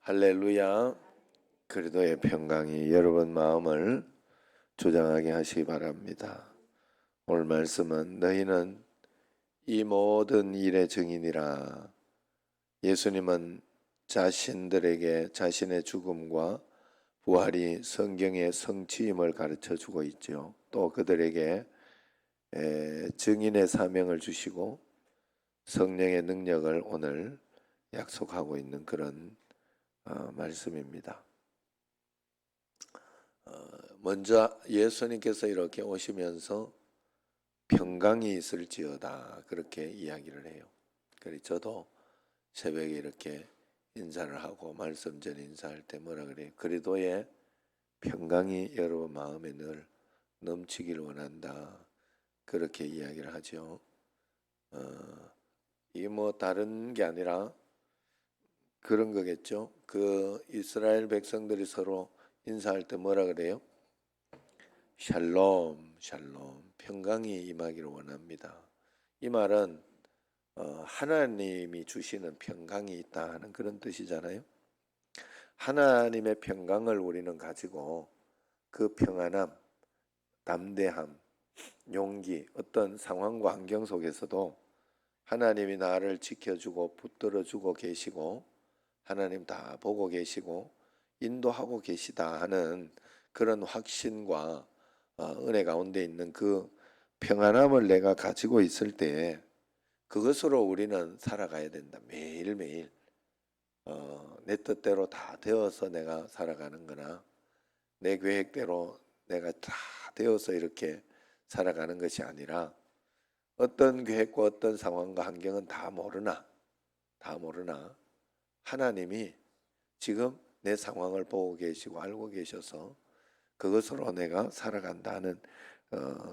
할렐루야. 그리스도의 평강이 여러분 마음을 조장하게 하시기 바랍니다. 오늘 말씀은 너희는 이 모든 일의 증인이라. 예수님은 자신들에게 자신의 죽음과 부활이 성경의 성취임을 가르쳐 주고 있죠. 또 그들에게 증인의 사명을 주시고 성령의 능력을 오늘 약속하고 있는 그런 말씀입니다. 먼저 예수님께서 이렇게 오시면서 평강이 있을지어다 그렇게 이야기를 해요. 그래서 저도 새벽에 이렇게 인사를 하고 말씀 전 인사할 때 뭐라 그래요? 그리스도의 평강이 여러분 마음에 늘 넘치길 원한다 그렇게 이야기를 하죠. 이게 뭐 다른 게 아니라 그런 거겠죠. 그 이스라엘 백성들이 서로 인사할 때 뭐라 그래요? 샬롬, 샬롬, 평강이 임하기를 원합니다. 이 말은 하나님이 주시는 평강이 있다 하는 그런 뜻이잖아요. 하나님의 평강을 우리는 가지고 그 평안함, 담대함, 용기, 어떤 상황과 환경 속에서도 하나님이 나를 지켜주고 붙들어주고 계시고 하나님 다 보고 계시고 인도하고 계시다 하는 그런 확신과 은혜 가운데 있는 그 평안함을 내가 가지고 있을 때 그것으로 우리는 살아가야 된다. 매일매일 내 뜻대로 다 되어서 내가 살아가는 거나 내 계획대로 내가 다 되어서 이렇게 살아가는 것이 아니라 어떤 계획과 어떤 상황과 환경은 다 모르나 하나님이 지금 내 상황을 보고 계시고 알고 계셔서 그것으로 내가 살아간다는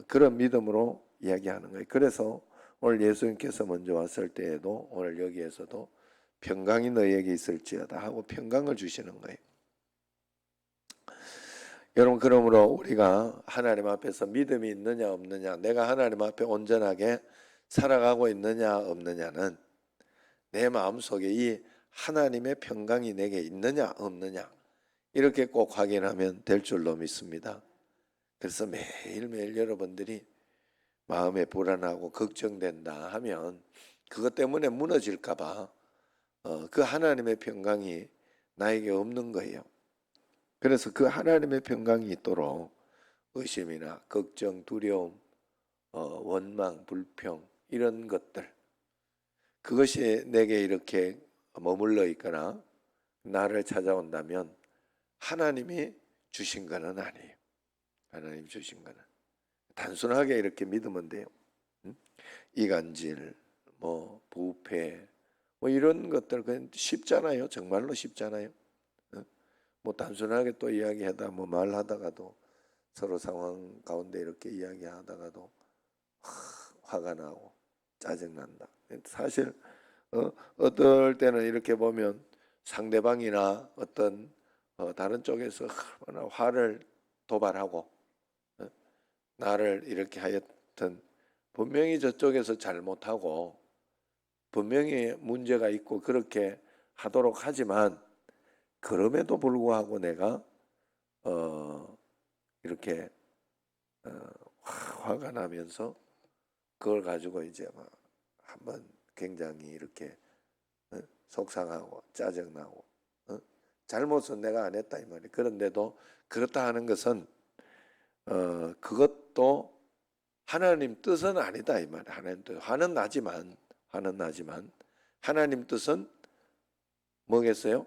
그런 믿음으로 이야기하는 거예요. 그래서 오늘 예수님께서 먼저 왔을 때에도 오늘 여기에서도 평강이 너희에게 있을지어다 하고 평강을 주시는 거예요. 여러분, 그러므로 우리가 하나님 앞에서 믿음이 있느냐 없느냐, 내가 하나님 앞에 온전하게 살아가고 있느냐 없느냐는 내 마음속에 이 하나님의 평강이 내게 있느냐 없느냐 이렇게 꼭 확인하면 될 줄로 믿습니다. 그래서 매일매일 여러분들이 마음에 불안하고 걱정된다 하면 그것 때문에 무너질까 봐 그 하나님의 평강이 나에게 없는 거예요. 그래서 그 하나님의 평강이 있도록 의심이나 걱정, 두려움, 원망, 불평 이런 것들 그것이 내게 이렇게 머물러 있거나 나를 찾아온다면 하나님이 주신 거는 아니에요. 하나님 주신 거는 단순하게 이렇게 믿으면 돼요. 이간질, 뭐 부패, 뭐 이런 것들 그냥 쉽잖아요. 정말로 쉽잖아요. 뭐 단순하게 또 이야기하다 뭐 말하다가도 서로 상황 가운데 이렇게 이야기하다가도 화가 나고 짜증난다. 사실 어떨 때는 이렇게 보면 상대방이나 어떤 다른 쪽에서 얼마나 화를 도발하고 나를 이렇게 하였던 분명히 저쪽에서 잘못하고 분명히 문제가 있고 그렇게 하도록 하지만 그럼에도 불구하고 내가 이렇게 화가 나면서 그걸 가지고 이제 막 한번 굉장히 이렇게 속상하고 짜증나고 잘못은 내가 안 했다 이 말이에요. 그런데도 그렇다 하는 것은 그것도 하나님 뜻은 아니다 이 말이에요. 하나님 뜻 화는 나지만 하나님 뜻은 뭐겠어요?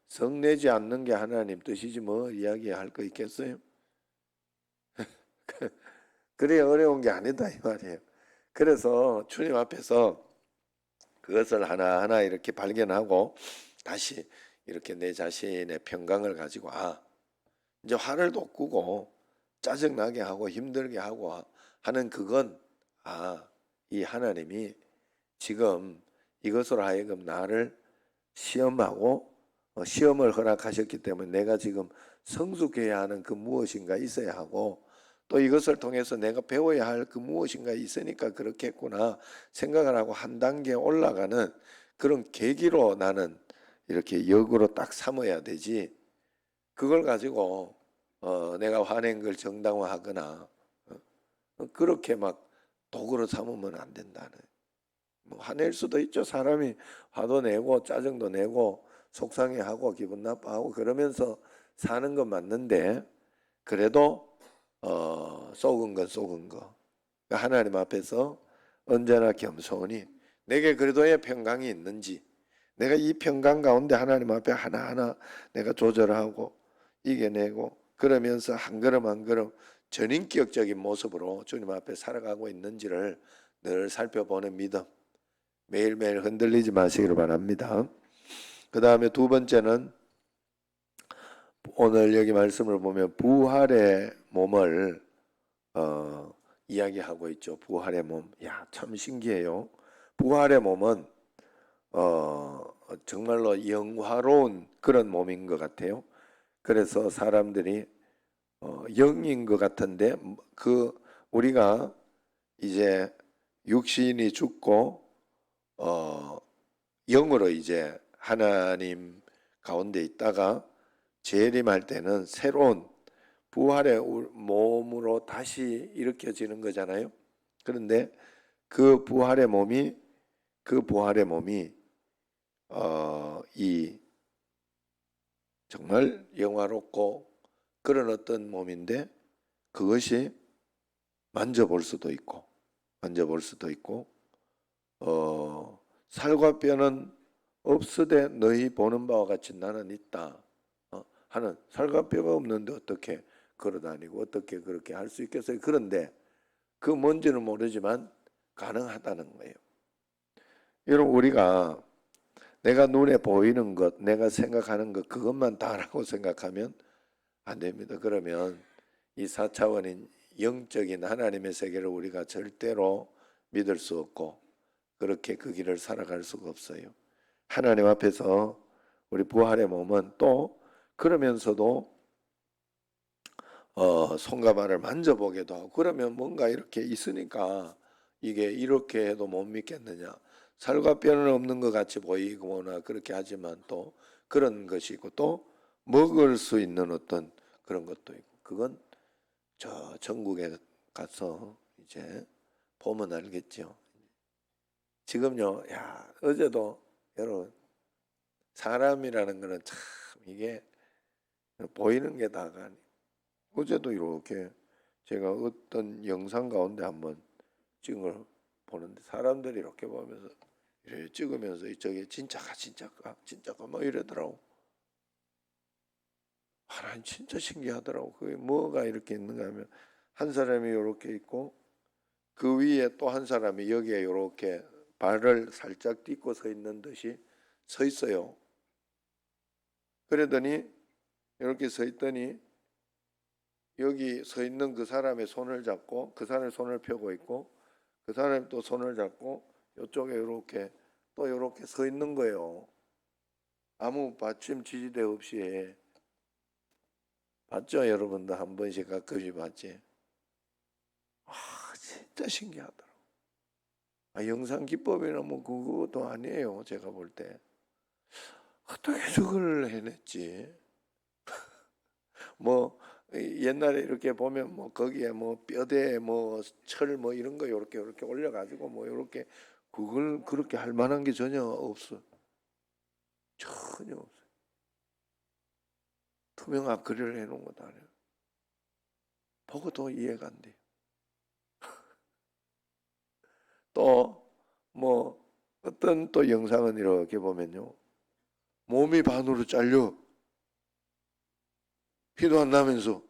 성내지 않는 게 하나님 뜻이지 뭐 이야기할 거 있겠어요? 그래 어려운 게 아니다 이 말이에요. 그래서 주님 앞에서 그것을 하나하나 이렇게 발견하고 다시 이렇게 내 자신의 평강을 가지고 이제 화를 돋구고 짜증나게 하고 힘들게 하고 하는 그건 이 하나님이 지금 이것으로 하여금 나를 시험하고 시험을 허락하셨기 때문에 내가 지금 성숙해야 하는 그 무엇인가 있어야 하고 또 이것을 통해서 내가 배워야 할 그 무엇인가 있으니까 그렇게 했구나 생각을 하고 한 단계 올라가는 그런 계기로 나는 이렇게 역으로 딱 삼아야 되지. 그걸 가지고 내가 화낸 걸 정당화하거나 그렇게 막 도구로 삼으면 안 된다는. 뭐 화낼 수도 있죠. 사람이 화도 내고 짜증도 내고 속상해하고 기분 나빠하고 그러면서 사는 건 맞는데 그래도 속은 건 속은 거. 그러니까 하나님 앞에서 언제나 겸손히 내게 그래도의 평강이 있는지 내가 이 평강 가운데 하나님 앞에 하나하나 내가 조절하고 이겨내고 그러면서 한 걸음 한 걸음 전인격적인 모습으로 주님 앞에 살아가고 있는지를 늘 살펴보는 믿음. 매일매일 흔들리지 마시기를 바랍니다. 그 다음에 두 번째는 오늘 여기 말씀을 보면 부활의 몸을 이야기하고 있죠. 부활의 몸. 야, 참 신기해요. 부활의 몸은 정말로 영화로운 그런 몸인 것 같아요. 그래서 사람들이 영인 것 같은데 그 우리가 이제 육신이 죽고 영으로 이제 하나님 가운데 있다가 재림할 때는 새로운 부활의 몸으로 다시 일으켜지는 거잖아요. 그런데 그 부활의 몸이 이 정말 영화롭고 그런 어떤 몸인데 그것이 만져볼 수도 있고 살과 뼈는 없으되 너희 보는 바와 같이 나는 있다 하는 살과 뼈가 없는데 어떻게 걸어다니고 어떻게 그렇게 할 수 있겠어요? 그런데 그 뭔지는 모르지만 가능하다는 거예요. 여러분 우리가 내가 눈에 보이는 것, 내가 생각하는 것 그것만 다라고 생각하면 안 됩니다. 그러면 이 4차원인 영적인 하나님의 세계를 우리가 절대로 믿을 수 없고 그렇게 그 길을 살아갈 수가 없어요. 하나님 앞에서 우리 부활의 몸은 또 그러면서도 손과 발을 만져보게도 하고 그러면 뭔가 이렇게 있으니까 이게 이렇게 해도 못 믿겠느냐. 살과 뼈는 없는 것 같이 보이거나 그렇게 하지만 또 그런 것이 있고 또 먹을 수 있는 어떤 그런 것도 있고 그건 저 전국에 가서 이제 보면 알겠죠. 지금요, 야, 어제도 여러분 사람이라는 거는 참 이게 보이는 게 다가 아니. 어제도 이렇게 제가 어떤 영상 가운데 한번 찍은 걸 보는데 사람들이 이렇게 보면서 이렇게 찍으면서 저게 진짜가 뭐 이러더라고. 하나님 진짜 신기하더라고. 그게 뭐가 이렇게 있는가 하면 한 사람이 이렇게 있고 그 위에 또 한 사람이 여기에 이렇게 발을 살짝 딛고 서 있는 듯이 서 있어요. 그러더니 이렇게 서 있더니 여기 서 있는 그 사람의 손을 잡고 그 사람의 손을 펴고 있고 그 사람이 또 손을 잡고 이쪽에 이렇게 또 이렇게 서 있는 거예요. 아무 받침 지지대 없이. 봤죠? 여러분도 한 번씩 가끔씩 봤지? 아, 진짜 신기하더라고. 영상 기법이나 뭐 그것도 아니에요. 제가 볼 때. 어떻게 저걸 해냈지? 뭐 옛날에 이렇게 보면 뭐 거기에 뭐 뼈대 뭐 철 뭐 이런 거 이렇게 올려가지고 뭐 이렇게 그걸 그렇게 할 만한 게 전혀 없어. 전혀 없어. 투명 아크릴을 해놓은 것도 아니에요. 보고도 이해가 안 돼. 또 뭐 어떤 또 영상은 이렇게 보면요. 몸이 반으로 잘려 피도 안 나면서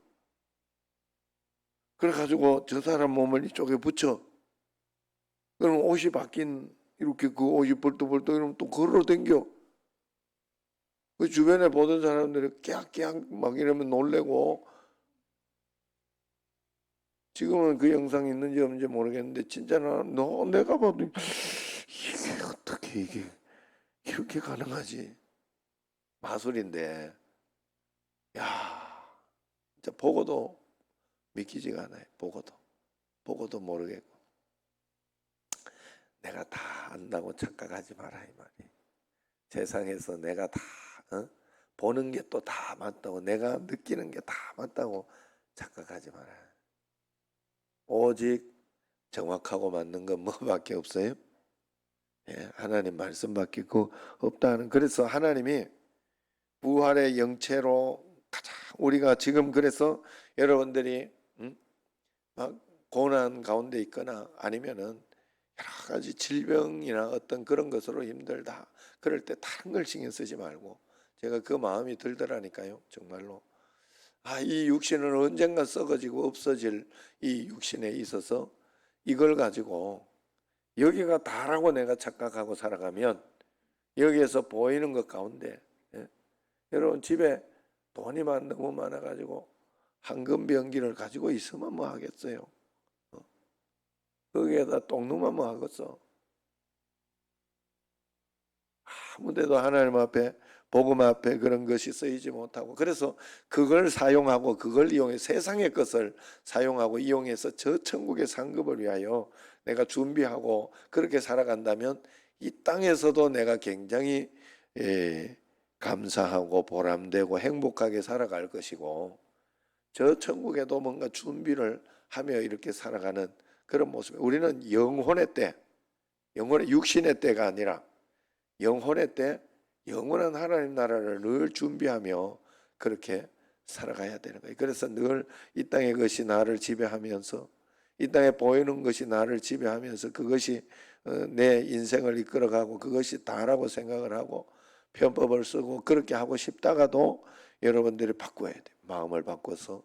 그래가지고 저 사람 몸을 이쪽에 붙여 그럼 옷이 바뀐 이렇게 그 옷이 벌떡벌떡 이러면 또 걸어 댕겨 그 주변에 보던 사람들이 깨악깨악 막 이러면 놀래고 지금은 그 영상이 있는지 없는지 모르겠는데 진짜 내가 봐도 이게 어떻게 이게 이렇게 가능하지 마술인데 야 진짜 보고도 믿기지가 않아요. 보고도 모르겠고 내가 다 안다고 착각하지 마라 이 말이. 세상에서 내가 다 보는 게 또 다 맞다고, 내가 느끼는 게 다 맞다고 착각하지 말아요. 오직 정확하고 맞는 건 뭐밖에 없어요? 예, 하나님 말씀밖에 없다는. 그래서 하나님이 부활의 영체로 가장 우리가 지금, 그래서 여러분들이 막 고난 가운데 있거나 아니면은 여러 가지 질병이나 어떤 그런 것으로 힘들다 그럴 때 다른 걸 신경 쓰지 말고, 제가 그 마음이 들더라니까요. 정말로 이 육신은 언젠가 썩어지고 없어질 이 육신에 있어서 이걸 가지고 여기가 다라고 내가 착각하고 살아가면 여기에서 보이는 것 가운데, 예? 여러분 집에 돈이 너무 많아가지고 황금병기를 가지고 있으면 뭐 하겠어요? 거기에다 똥 누면 뭐 하겠어? 아무데도 하나님 앞에, 복음 앞에 그런 것이 쓰이지 못하고, 그래서 그걸 사용하고 그걸 이용해 세상의 것을 사용하고 이용해서 저 천국의 상급을 위하여 내가 준비하고 그렇게 살아간다면 이 땅에서도 내가 굉장히 감사하고 보람되고 행복하게 살아갈 것이고, 저 천국에도 뭔가 준비를 하며 이렇게 살아가는 그런 모습. 우리는 영혼의 때, 영혼의 육신의 때가 아니라 영혼의 때, 영원한 하나님 나라를 늘 준비하며 그렇게 살아가야 되는 거예요. 그래서 늘 이 땅의 것이 나를 지배하면서, 이 땅에 보이는 것이 나를 지배하면서 그것이 내 인생을 이끌어가고 그것이 다라고 생각을 하고 편법을 쓰고 그렇게 하고 싶다가도 여러분들이 바꿔야 돼요. 마음을 바꿔서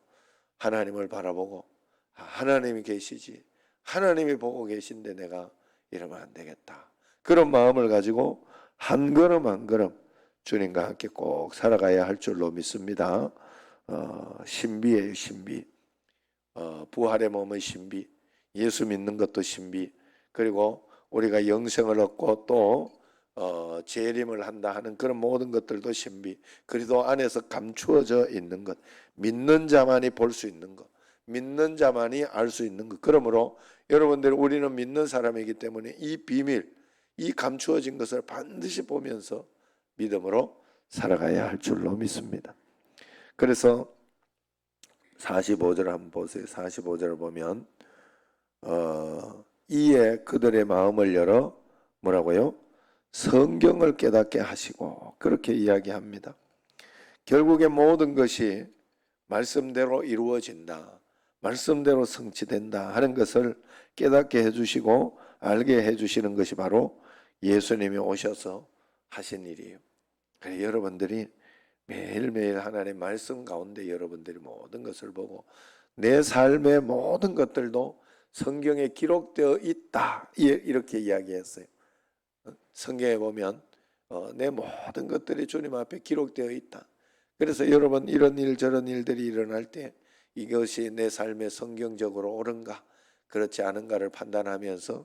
하나님을 바라보고 하나님이 계시지, 하나님이 보고 계신데 내가 이러면 안 되겠다, 그런 마음을 가지고 한 걸음 한 걸음 주님과 함께 꼭 살아가야 할 줄로 믿습니다. 신비예요, 신비. 부활의 몸의 신비, 예수 믿는 것도 신비, 그리고 우리가 영생을 얻고 또 재림을 한다 하는 그런 모든 것들도 신비. 그리도 안에서 감추어져 있는 것, 믿는 자만이 볼 수 있는 것, 믿는 자만이 알 수 있는 것. 그러므로 여러분들, 우리는 믿는 사람이기 때문에 이 비밀, 이 감추어진 것을 반드시 보면서 믿음으로 살아가야 할 줄로 믿습니다. 그래서 45절 한번 보세요. 45절을 보면 이에 그들의 마음을 열어 뭐라고요? 성경을 깨닫게 하시고, 그렇게 이야기합니다. 결국에 모든 것이 말씀대로 이루어진다, 말씀대로 성취된다 하는 것을 깨닫게 해주시고 알게 해주시는 것이 바로 예수님이 오셔서 하신 일이에요. 그래서 여러분들이 매일매일 하나님의 말씀 가운데 여러분들이 모든 것을 보고 내 삶의 모든 것들도 성경에 기록되어 있다, 이렇게 이야기했어요. 성경에 보면 내 모든 것들이 주님 앞에 기록되어 있다. 그래서 여러분, 이런 일 저런 일들이 일어날 때 이것이 내 삶에 성경적으로 옳은가 그렇지 않은가를 판단하면서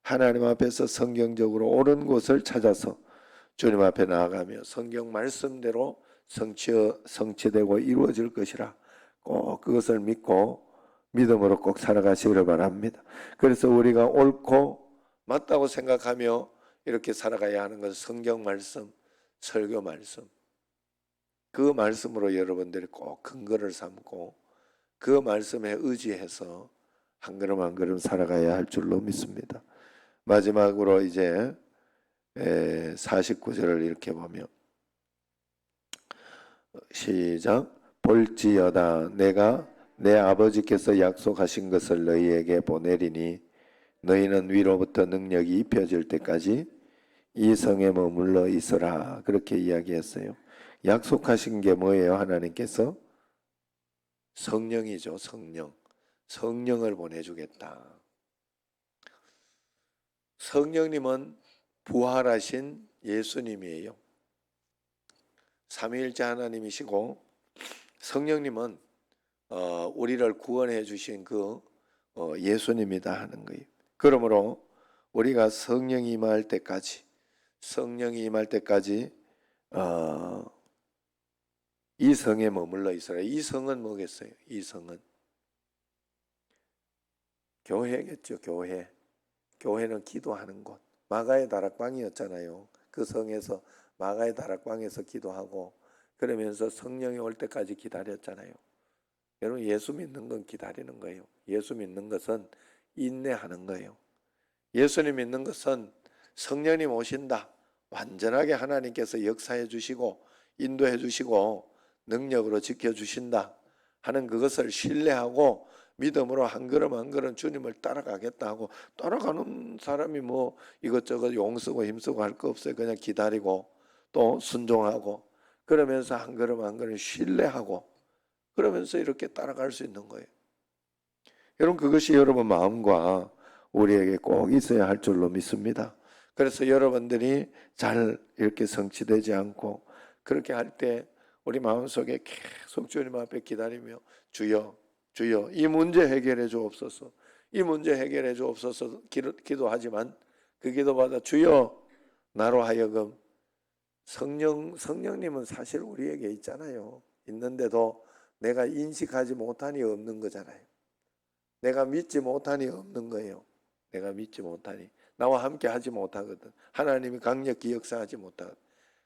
하나님 앞에서 성경적으로 옳은 곳을 찾아서 주님 앞에 나아가며 성경 말씀대로 성취되고 이루어질 것이라 꼭 그것을 믿고 믿음으로 꼭 살아가시기를 바랍니다. 그래서 우리가 옳고 맞다고 생각하며 이렇게 살아가야 하는 것은 성경 말씀, 설교 말씀, 그 말씀으로 여러분들이 꼭 근거를 삼고 그 말씀에 의지해서 한 걸음 한 걸음 살아가야 할 줄로 믿습니다. 마지막으로 이제 49절을 이렇게 보면, 시작. 볼지어다 내가 내 아버지께서 약속하신 것을 너희에게 보내리니 너희는 위로부터 능력이 입혀질 때까지 이 성에 머물러 있으라, 그렇게 이야기했어요. 약속하신 게 뭐예요? 하나님께서 성령이죠. 성령을 보내주겠다. 성령님은 부활하신 예수님이에요. 삼위일체 하나님이시고 성령님은 우리를 구원해 주신 그 예수님이다 하는 거예요. 그러므로 우리가 성령이 임할 때까지 이 성에 머물러 있어라. 이 성은 뭐겠어요? 이 성은 교회겠죠. 교회는 기도하는 곳. 마가의 다락방이었잖아요. 그 성에서 마가의 다락방에서 기도하고 그러면서 성령이 올 때까지 기다렸잖아요. 여러분, 예수 믿는 건 기다리는 거예요. 예수 믿는 것은 인내하는 거예요. 예수님 믿는 것은 성령님 오신다, 완전하게 하나님께서 역사해 주시고 인도해 주시고 능력으로 지켜주신다 하는 그것을 신뢰하고 믿음으로 한 걸음 한 걸음 주님을 따라가겠다 하고, 따라가는 사람이 뭐 이것저것 용쓰고 힘쓰고 할 거 없어요. 그냥 기다리고 또 순종하고 그러면서 한 걸음 한 걸음 신뢰하고 그러면서 이렇게 따라갈 수 있는 거예요. 여러분, 그것이 여러분 마음과 우리에게 꼭 있어야 할 줄로 믿습니다. 그래서 여러분들이 잘 이렇게 성취되지 않고 그렇게 할 때 우리 마음속에 계속 주님 앞에 기다리며 주여 주여 이 문제 해결해 주옵소서, 이 문제 해결해 주옵소서 기도하지만 그 기도받아 주여 나로 하여금 성령님은 사실 우리에게 있잖아요. 있는데도 내가 인식하지 못하니 없는 거잖아요. 내가 믿지 못하니 없는 거예요. 내가 믿지 못하니 나와 함께 하지 못하거든. 하나님이 강력히 역사하지 못하거든.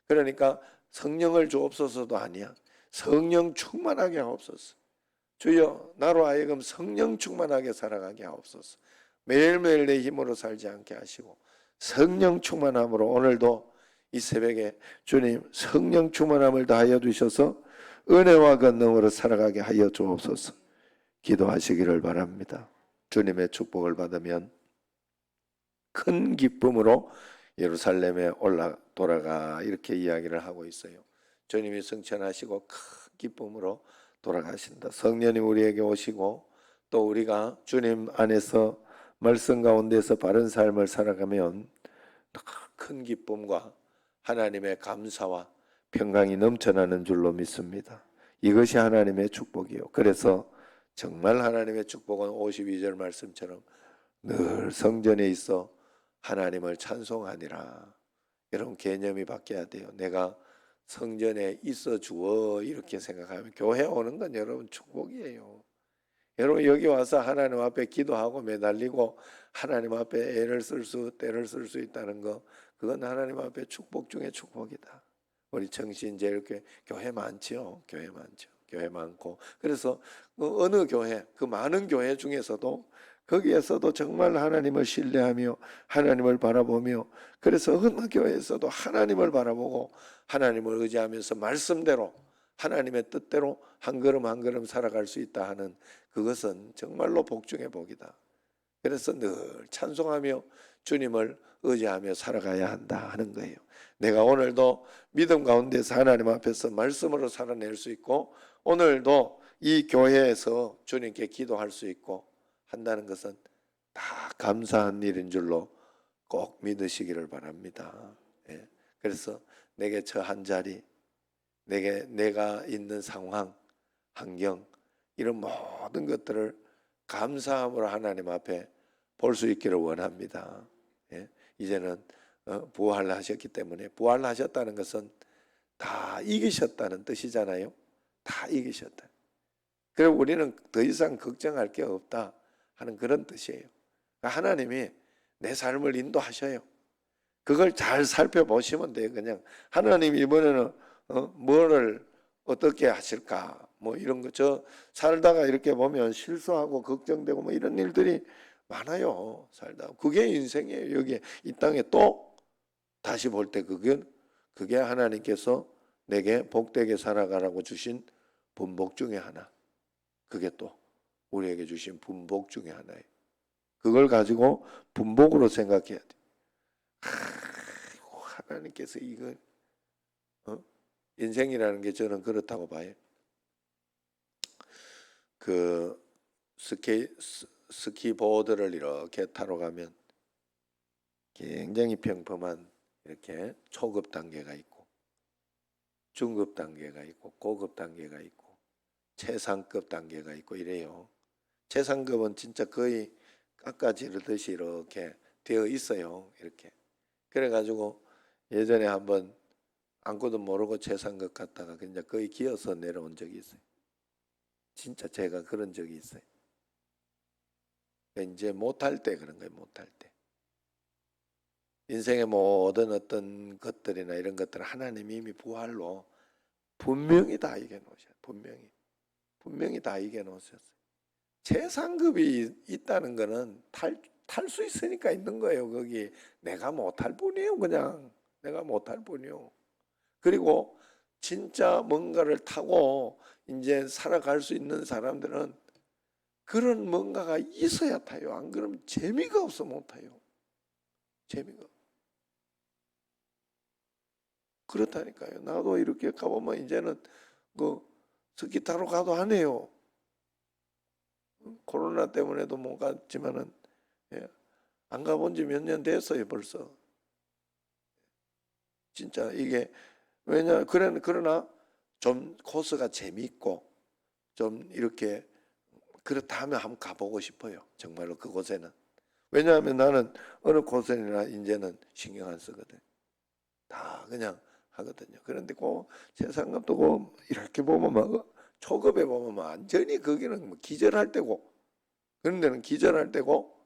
그러니까 성령을 주옵소서도 아니야. 성령 충만하게 하옵소서. 주여 나로 하여금 성령 충만하게 살아가게 하옵소서. 매일매일 내 힘으로 살지 않게 하시고 성령 충만함으로 오늘도 이 새벽에 주님 성령 충만함을 다하여 주셔서 은혜와 권능으로 살아가게 하여 주옵소서. 기도하시기를 바랍니다. 주님의 축복을 받으면 큰 기쁨으로 예루살렘에 돌아가 이렇게 이야기를 하고 있어요. 주님이 승천하시고 큰 기쁨으로 돌아가신다. 성령이 우리에게 오시고 또 우리가 주님 안에서 말씀 가운데서 바른 삶을 살아가면 큰 기쁨과 하나님의 감사와 평강이 넘쳐나는 줄로 믿습니다. 이것이 하나님의 축복이요. 그래서 정말 하나님의 축복은 52절 말씀처럼 늘 성전에 있어 하나님을 찬송하니라. 여러분, 개념이 바뀌어야 돼요. 내가 성전에 있어 주어 이렇게 생각하면 교회 오는 건 여러분 축복이에요. 여러분, 여기 와서 하나님 앞에 기도하고 매달리고 하나님 앞에 때를 쓸 수 있다는 거, 그건 하나님 앞에 축복 중에 축복이다. 우리 정신제일교회 교회 많지요. 교회 많죠. 교회 많고 그래서 그 어느 교회, 그 많은 교회 중에서도 거기에서도 정말 하나님을 신뢰하며 하나님을 바라보며, 그래서 어느 교회에서도 하나님을 바라보고 하나님을 의지하면서 말씀대로 하나님의 뜻대로 한 걸음 한 걸음 살아갈 수 있다 하는, 그것은 정말로 복 중의 복이다. 그래서 늘 찬송하며 주님을 의지하며 살아가야 한다 하는 거예요. 내가 오늘도 믿음 가운데서 하나님 앞에서 말씀으로 살아낼 수 있고 오늘도 이 교회에서 주님께 기도할 수 있고 한다는 것은 다 감사한 일인 줄로 꼭 믿으시기를 바랍니다. 예. 그래서 내게 저 한 자리, 내가 있는 상황, 환경, 이런 모든 것들을 감사함으로 하나님 앞에 볼 수 있기를 원합니다. 예? 이제는 부활하셨기 때문에, 부활하셨다는 것은 다 이기셨다는 뜻이잖아요. 다 이기셨다. 그리고 우리는 더 이상 걱정할 게 없다 하는 그런 뜻이에요. 하나님이 내 삶을 인도하셔요. 그걸 잘 살펴보시면 돼요. 그냥 하나님이 이번에는 뭐를 어떻게 하실까, 뭐 이런 거, 저 살다가 이렇게 보면 실수하고 걱정되고 뭐 이런 일들이 많아요. 살다 그게 인생이에요. 여기 이 땅에 또 다시 볼 때 그게 하나님께서 내게 복되게 살아가라고 주신 분복 중에 하나. 그게 또 우리에게 주신 분복 중에 하나예요. 그걸 가지고 분복으로 생각해야 돼. 하나님께서 이걸 인생이라는 게 저는 그렇다고 봐요. 그 스키보드를 이렇게 타러 가면 굉장히 평범한 이렇게 초급 단계가 있고 중급 단계가 있고 고급 단계가 있고 최상급 단계가 있고 이래요. 최상급은 진짜 거의 깎아지르듯이 이렇게 되어 있어요. 이렇게. 그래가지고 예전에 한번 아무것도 모르고 최상급 갔다가 그냥 거의 기어서 내려온 적이 있어요. 진짜 제가 그런 적이 있어요. 이제 못할 때 그런 거예요. 못할 때. 인생의 모든 어떤 것들이나 이런 것들을 하나님이 이미 부활로 분명히 다 이겨놓으셨어요. 분명히 다 이겨놓으셨어요. 최상급이 있다는 거는 탈 수 있으니까 있는 거예요. 거기 내가 못할 뿐이에요. 그냥 내가 못할 뿐이요. 그리고 진짜 뭔가를 타고 이제 살아갈 수 있는 사람들은 그런 뭔가가 있어야 타요. 안 그러면 재미가 없어 못 타요. 재미가. 그렇다니까요. 나도 이렇게 가보면 이제는 그 스키 타러 가도 안 해요. 코로나 때문에도 못 갔지만은, 예, 안 가본 지 몇 년 됐어요 벌써. 진짜 이게 그러나 좀 코스가 재미있고 좀 이렇게 그렇다 하면 한번 가보고 싶어요. 정말로 그곳에는. 왜냐하면 나는 어느 곳에나 이제는 신경 안 쓰거든. 다 그냥 하거든요. 그런데 그 재산값도 이렇게 보면 막 초급에 보면 완전히 거기는 뭐 기절할 때고, 그런 데는 기절할 때고,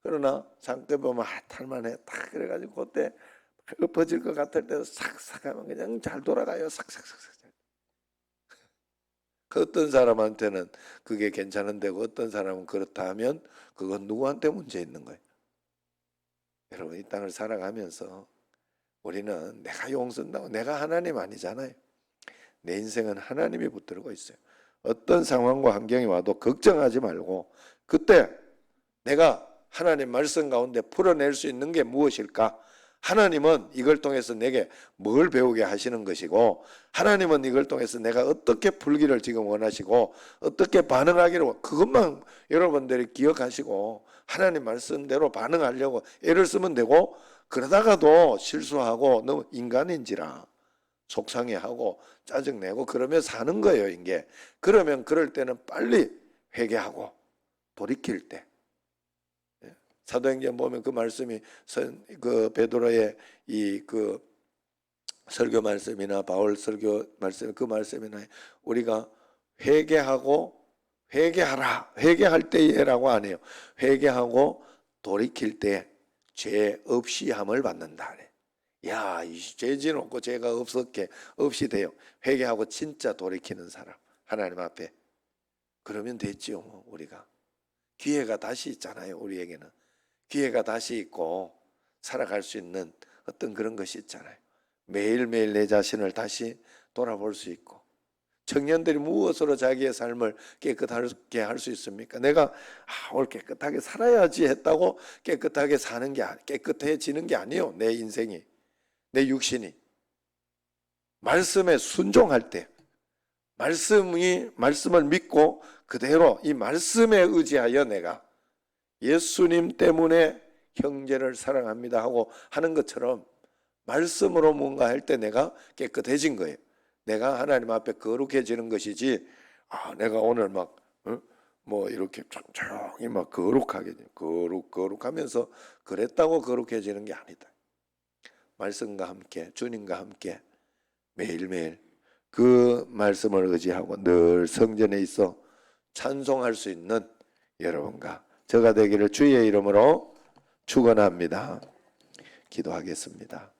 그러나 상급에 보면 탈만해 딱 그래가지고 그때 엎어질 것 같을 때 싹싹 하면 그냥 잘 돌아가요. 싹싹싹싹. 그 어떤 사람한테는 그게 괜찮은데 어떤 사람은 그렇다 하면 그건 누구한테 문제 있는 거예요. 여러분, 이 땅을 살아가면서 우리는 내가 용쓴다고, 내가 하나님 아니잖아요. 내 인생은 하나님이 붙들고 있어요. 어떤 상황과 환경이 와도 걱정하지 말고 그때 내가 하나님 말씀 가운데 풀어낼 수 있는 게 무엇일까? 하나님은 이걸 통해서 내게 뭘 배우게 하시는 것이고, 하나님은 이걸 통해서 내가 어떻게 풀기를 지금 원하시고 어떻게 반응하기를, 그것만 여러분들이 기억하시고 하나님 말씀대로 반응하려고 애를 쓰면 되고, 그러다가도 실수하고 너무 인간인지라 속상해하고 짜증내고 그러면 사는 거예요. 이게 그러면 그럴 때는 빨리 회개하고 돌이킬 때, 사도행전 보면 그 말씀이 그 베드로의 이 그 설교 말씀이나 바울 설교 말씀, 그 말씀이나 우리가 회개하라, 회개할 때에라고 안 해요. 회개하고 돌이킬 때 죄 없이 함을 받는다. 야, 죄 지놓고 죄가 없이 돼요. 회개하고 진짜 돌이키는 사람, 하나님 앞에. 그러면 됐지요. 뭐 우리가 기회가 다시 있잖아요. 우리에게는 기회가 다시 있고 살아갈 수 있는 어떤 그런 것이 있잖아요. 매일매일 내 자신을 다시 돌아볼 수 있고. 청년들이 무엇으로 자기의 삶을 깨끗하게 할 수 있습니까? 내가 오늘 깨끗하게 살아야지 했다고 깨끗하게 사는 게, 깨끗해지는 게 아니에요. 내 인생이, 내 육신이 말씀에 순종할 때, 말씀을 믿고 그대로 이 말씀에 의지하여 내가 예수님 때문에 형제를 사랑합니다 하고 하는 것처럼 말씀으로 뭔가 할 때 내가 깨끗해진 거예요. 내가 하나님 앞에 거룩해지는 것이지, 내가 오늘 막 뭐 이렇게 조용히 막 거룩하게 거룩하면서 그랬다고 거룩해지는 게 아니다. 말씀과 함께, 주님과 함께 매일매일 그 말씀을 의지하고 늘 성전에 있어 찬송할 수 있는 여러분과 저가 되기를 주의 이름으로 축원합니다. 기도하겠습니다.